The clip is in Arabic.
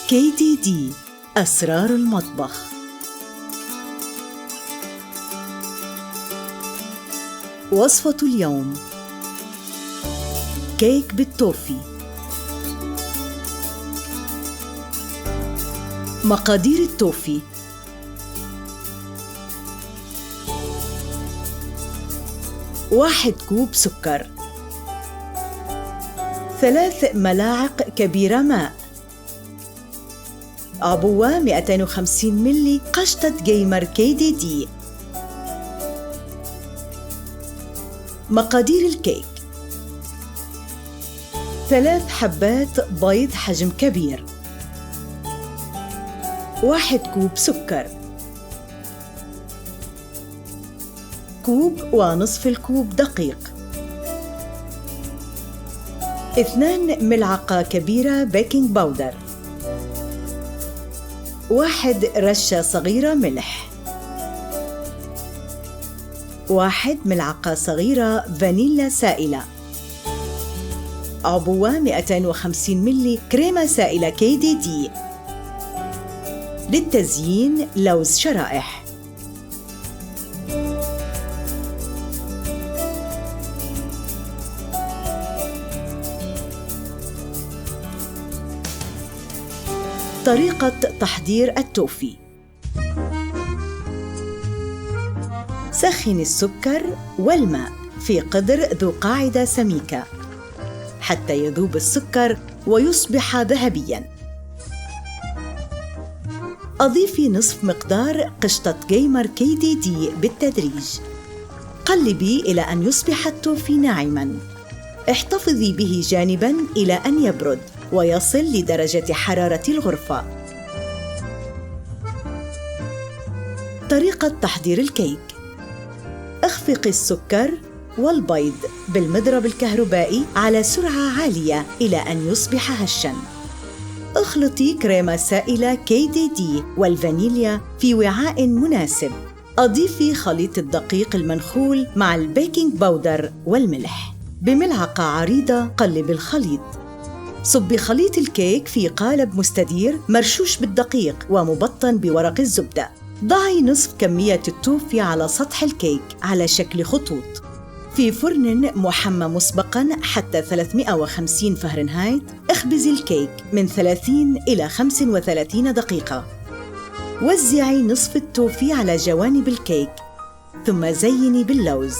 KDD أسرار المطبخ. وصفة اليوم: كيك بالتوفي. مقادير التوفي: 1 كوب سكر، 3 ملاعق كبيرة ماء، عبوة 250 ملي قشطة جيمر KDD. مقادير الكيك: 3 حبات بيض حجم كبير، 1 كوب سكر، كوب ونصف الكوب دقيق، 2 ملعقة كبيرة بيكنج باودر، 1 رشة صغيرة ملح، 1 ملعقة صغيرة فانيلا سائلة، عبوة 250 ملي كريمة سائلة KDD. للتزيين لوز شرائح. طريقة تحضير التوفي: سخن السكر والماء في قدر ذو قاعدة سميكة حتى يذوب السكر ويصبح ذهبياً. أضيفي نصف مقدار قشطة جيمر KDD بالتدريج. قلبي إلى أن يصبح التوفي ناعماً. احتفظي به جانباً إلى أن يبرد ويصل لدرجة حرارة الغرفة. طريقة تحضير الكيك: اخفقي السكر والبيض بالمضرب الكهربائي على سرعة عالية إلى أن يصبح هشاً. اخلطي كريمة سائلة KDD والفانيليا في وعاء مناسب. أضيفي خليط الدقيق المنخول مع البيكنج باودر والملح. بملعقة عريضة قلبي الخليط. صبي خليط الكيك في قالب مستدير مرشوش بالدقيق ومبطن بورق الزبدة. ضعي نصف كمية التوفي على سطح الكيك على شكل خطوط في فرن محمى مسبقاً حتى 350 فهرنهايت. اخبزي الكيك من 30 إلى 35 دقيقة. وزعي نصف التوفي على جوانب الكيك ثم زيني باللوز.